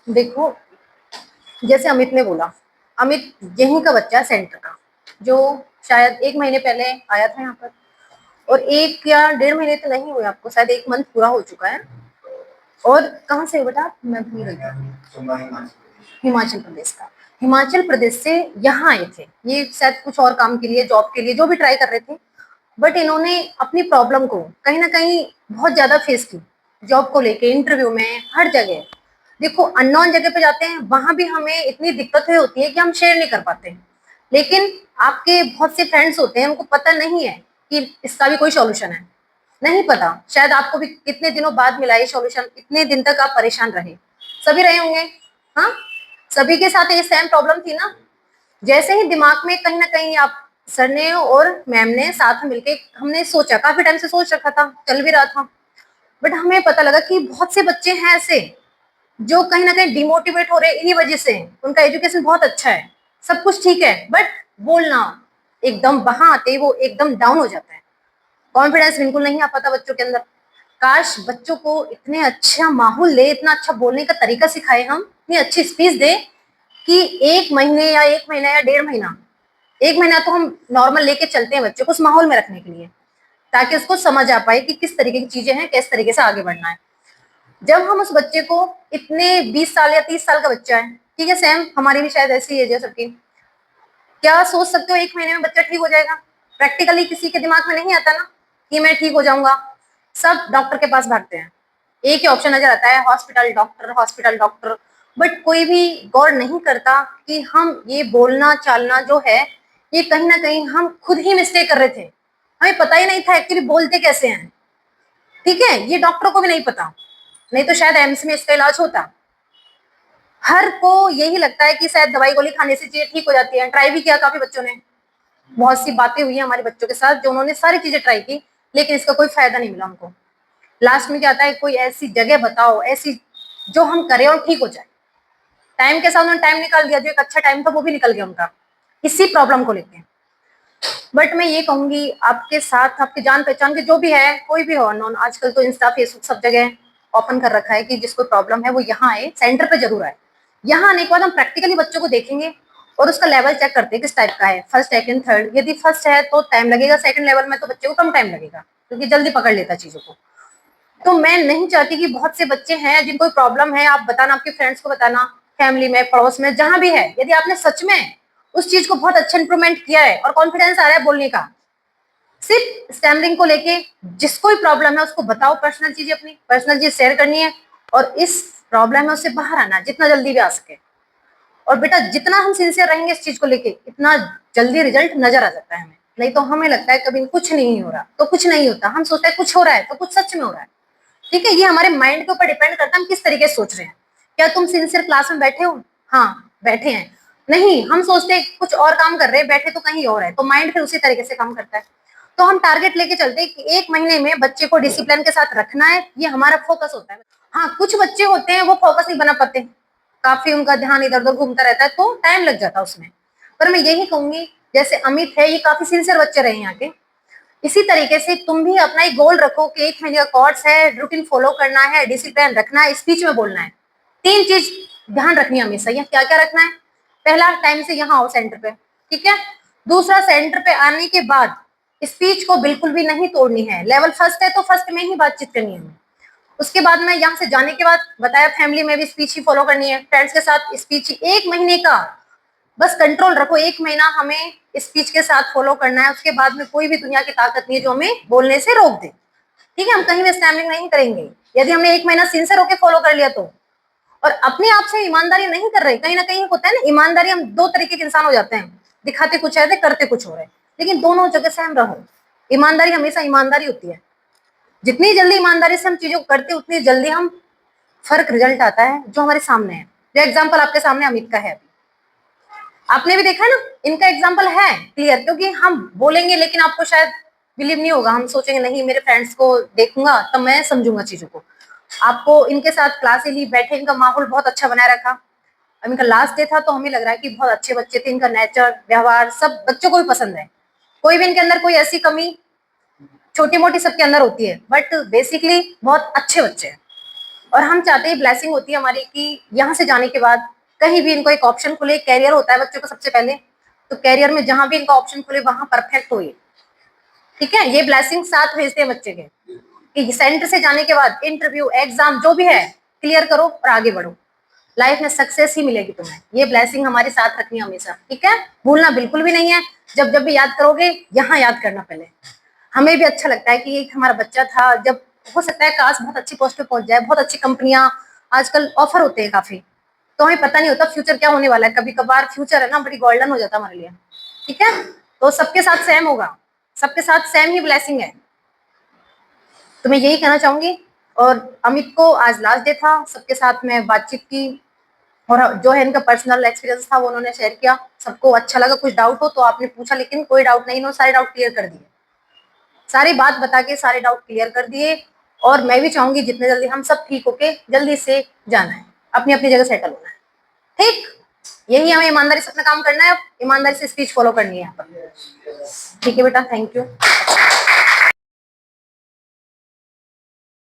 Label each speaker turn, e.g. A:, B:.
A: देखो, जैसे अमित ने बोला, अमित यहीं का बच्चा है सेंटर का, जो शायद 1 महीने पहले आया था यहाँ पर, और 1 या 1.5 महीने तो नहीं हुए आपको, शायद 1 मंथ पूरा हो चुका है। और कहाँ से हो बेटा? मैं भूल गई थी। हिमाचल प्रदेश का। हिमाचल प्रदेश से यहाँ आए थे, ये शायद कुछ और काम के लिए, जॉब के लिए, जो भी ट्राई कर रहे थे। बट इन्होंने अपनी प्रॉब्लम को कहीं ना कहीं बहुत ज्यादा फेस की, जॉब को लेके, इंटरव्यू में, हर जगह। देखो, अननोन जगह पे जाते हैं, वहां भी हमें इतनी दिक्कतें होती है कि हम शेयर नहीं कर पाते। लेकिन आपके बहुत से फ्रेंड्स होते हैं, उनको पता नहीं है कि इसका भी कोई सॉल्यूशन है। नहीं पता, शायद आपको भी कितने दिनों बाद मिला ये सॉल्यूशन, इतने दिन तक आप परेशान रहे, सभी रहे होंगे। हाँ, सभी के साथ ये सेम प्रॉब्लम थी ना। जैसे ही दिमाग में कहीं ना कहीं आप, सर ने और मैम ने साथ में मिलके, हमने सोचा, काफी टाइम से सोच रखा था, चल भी रहा था, बट हमें पता लगा कि बहुत से बच्चे हैं ऐसे जो कहीं ना कहीं डिमोटिवेट हो रहे हैं इन्हीं वजह से। उनका एजुकेशन बहुत अच्छा है, सब कुछ ठीक है, बट बोलना एकदम, वहां आते ही वो एकदम डाउन हो जाता है, कॉन्फिडेंस बिल्कुल नहीं आ पाता बच्चों के अंदर। काश बच्चों को इतने अच्छा माहौल दे, इतना अच्छा बोलने का तरीका सिखाए, हम इतनी अच्छी स्पीच दे कि 1 महीने या 1 महीना या 1.5 महीना, 1 महीना तो हम नॉर्मल लेके चलते हैं बच्चों को उस माहौल में रखने के लिए, ताकि उसको समझ आ पाए कि किस तरीके की चीजें हैं, किस तरीके से आगे बढ़ना है। जब हम उस बच्चे को, इतने 20 साल या 30 साल का बच्चा है, ठीक है, सेम हमारी भी शायद ऐसी एज है सबकी, क्या सोच सकते हो 1 महीने में बच्चा ठीक हो जाएगा? प्रैक्टिकली किसी के दिमाग में नहीं आता ना कि मैं ठीक हो जाऊंगा। सब डॉक्टर के पास भागते हैं, एक ही ऑप्शन नजर आता है, hospital doctor, hospital doctor. But कोई भी गौर नहीं करता कि हम ये बोलना चालना जो है, ये कहीं ना कहीं हम खुद ही मिस्टेक कर रहे थे, हमें पता ही नहीं था एक्चुअली बोलते कैसे हैं। ठीक है, ये डॉक्टरों को भी नहीं पता, नहीं तो शायद एम्स में इसका इलाज होता। हर को यही लगता है कि शायद दवाई गोली खाने से चीजें ठीक हो जाती है। ट्राई भी किया काफी बच्चों ने, बहुत सी बातें हुई है हमारे बच्चों के साथ जो उन्होंने सारी चीजें ट्राई की, लेकिन इसका कोई फायदा नहीं मिला उनको। लास्ट में क्या आता है, कोई ऐसी जगह बताओ, ऐसी जो हम करें और ठीक हो जाए। टाइम के साथ उन्होंने टाइम निकाल दिया, जो एक अच्छा टाइम था वो भी निकल गया उनका, इसी प्रॉब्लम को लेके। बट मैं ये कहूंगी, आपके साथ आपके जान पहचान के जो भी है, कोई भी हो अननोन, आजकल तो इंस्टा फेसबुक सब जगह ओपन कर रखा है कि जिसको प्रॉब्लम है वो यहाँ आए, सेंटर पे जरूर आए। यहाँ आने के बाद हम प्रैक्टिकली बच्चों को देखेंगे और उसका लेवल चेक करते हैं किस टाइप का है, फर्स्ट सेकंड थर्ड। यदि फर्स्ट है तो टाइम लगेगा, सेकंड लेवल में तो बच्चे को कम टाइम लगेगा, क्योंकि जल्दी पकड़ लेता चीजों को। तो मैं नहीं चाहती कि बहुत से बच्चे हैं जिनको प्रॉब्लम है, आप बताना, आपके फ्रेंड्स को बताना, फैमिली में, पड़ोस में, जहां भी है, यदि आपने सच में उस चीज को बहुत अच्छा इंप्रूवमेंट किया है और कॉन्फिडेंस आ रहा है बोलने का, सिर्फ स्टैमरिंग को लेके जिसको भी प्रॉब्लम है उसको बताओ, पर्सनल चीजें, अपनी पर्सनल चीज शेयर करनी है, और इस प्रॉब्लम में उससे बाहर आना जितना जल्दी भी आ सके। और बेटा, जितना हम सिंसियर रहेंगे इस चीज को लेके, इतना जल्दी रिजल्ट नजर आ जाता है हमें। नहीं तो हमें लगता है कभी कुछ नहीं हो रहा तो कुछ नहीं होता, हम सोचते हैं कुछ हो रहा है तो कुछ सच में हो रहा है। ठीक है, ये हमारे माइंड के ऊपर डिपेंड करता है हम किस तरीके से सोच रहे हैं। क्या तुम सिंसियर क्लास में बैठे हो? हाँ, बैठे हैं। नहीं, हम सोचते हैं कुछ और काम कर रहे हैं, बैठे तो कहीं और है, तो माइंड फिर उसी तरीके से काम करता है। तो हम टारगेट लेके चलते हैं कि 1 महीने में बच्चे को डिसिप्लिन के साथ रखना है, ये हमारा फोकस होता है। हाँ, कुछ बच्चे होते हैं वो फोकस नहीं बना पाते, काफी उनका ध्यान इधर उधर घूमता रहता है, तो टाइम लग जाता है उसमें। पर मैं यही कहूंगी, जैसे अमित है, ये काफी सिंसियर बच्चे रहे यहाँ के, इसी तरीके से तुम भी अपना एक गोल रखो कि 1 महीने का कोर्स है, रूटीन फॉलो करना है, डिसिप्लिन रखना है, स्पीच में बोलना है। 3 चीज ध्यान रखनी है हमेशा। यहाँ क्या क्या रखना है? पहला, टाइम से यहाँ आओ सेंटर पे, ठीक है। दूसरा, सेंटर पे आने के बाद स्पीच को बिल्कुल भी नहीं तोड़नी है, लेवल फर्स्ट है तो फर्स्ट में ही बातचीत करनी है हमें। उसके बाद में यहाँ से जाने के बाद बताया, फैमिली में भी स्पीच ही फॉलो करनी है, फ्रेंड्स के साथ स्पीच 1 महीने का बस कंट्रोल रखो। 1 महीना हमें स्पीच के साथ फॉलो करना है, उसके बाद में कोई भी दुनिया की ताकत नहीं है जो हमें बोलने से रोक दे। ठीक है, हम कहीं भी स्टैम्पिंग नहीं करेंगे यदि हमने 1 महीना सिंसियर होकर फॉलो कर लिया तो। और अपने आप से ईमानदारी नहीं कर रहे, कहीं ना कहीं होता है ना ईमानदारी, हम 2 तरीके के इंसान हो जाते हैं, दिखाते कुछ है, करते कुछ हो रहे, लेकिन दोनों जगह से हम रहो। ईमानदारी हमेशा ईमानदारी होती है, जितनी जल्दी ईमानदारी से हम चीजों को करते उतनी जल्दी हम फर्क रिजल्ट आता है जो हमारे सामने है। जो एग्जाम्पल आपके सामने अमित का है, आपने भी देखा ना, इनका एग्जाम्पल है क्लियर, क्योंकि हम बोलेंगे लेकिन आपको शायद बिलीव नहीं होगा, हम सोचेंगे नहीं, मेरे फ्रेंड्स को देखूंगा तब मैं समझूंगा चीजों को। आपको इनके साथ क्लास ली बैठे, इनका माहौल बहुत अच्छा बनाए रखा। अब इनका लास्ट डे था तो हमें लग रहा है कि बहुत अच्छे बच्चे थे, इनका नेचर, व्यवहार सब बच्चों को भी पसंद है। कोई भी इनके अंदर कोई ऐसी कमी छोटी मोटी सबके अंदर होती है, बट बेसिकली बहुत अच्छे बच्चे हैं। और हम चाहते हैं, ब्लेसिंग होती है हमारी कि यहाँ से जाने के बाद कहीं भी इनको एक ऑप्शन खुले, कैरियर होता है बच्चों का सबसे पहले, तो कैरियर में जहां भी इनका ऑप्शन खुले वहां परफेक्ट हो ये, ठीक है। ये ब्लेसिंग साथ भेजते हैं बच्चे के कि सेंटर से जाने के बाद इंटरव्यू, एग्जाम जो भी है क्लियर करो और आगे बढ़ो, लाइफ में सक्सेस ही मिलेगी तुम्हें। ये ब्लेसिंग हमारे साथ रखनी है हमेशा, ठीक है, भूलना बिल्कुल भी नहीं है। जब जब भी याद करोगे यहाँ याद करना पहले। हमें भी अच्छा लगता है कि एक हमारा बच्चा था, जब हो सकता है काश बहुत अच्छी पोस्ट पे पहुंच जाए, बहुत अच्छी कंपनियां आजकल ऑफर होते हैं काफी, तो हमें पता नहीं होता फ्यूचर क्या होने वाला है। कभी कभार फ्यूचर है ना बड़ी गोल्डन हो जाता है हमारे लिए, ठीक है। तो सबके साथ सेम होगा, सबके साथ सेम ही ब्लेसिंग है, तो मैं यही कहना चाहूंगी। और अमित को आज लास्ट डे था, सबके साथ में बातचीत की और जो है इनका पर्सनल एक्सपीरियंस था वो उन्होंने शेयर किया, सबको अच्छा लगा। कुछ डाउट हो तो आपने पूछा, लेकिन कोई डाउट नहीं, इन्होंने सारे डाउट क्लियर कर दिए, सारी बात बता के सारे डाउट क्लियर कर दिए। और मैं भी चाहूंगी जितने जल्दी हम सब ठीक होके जल्दी से जाना है, अपनी अपनी जगह सेटल होना है, ठीक। यही हमें ईमानदारी से अपना काम करना है, ईमानदारी से स्पीच फॉलो करनी है यहाँ पर, ठीक है बेटा, थैंक यू।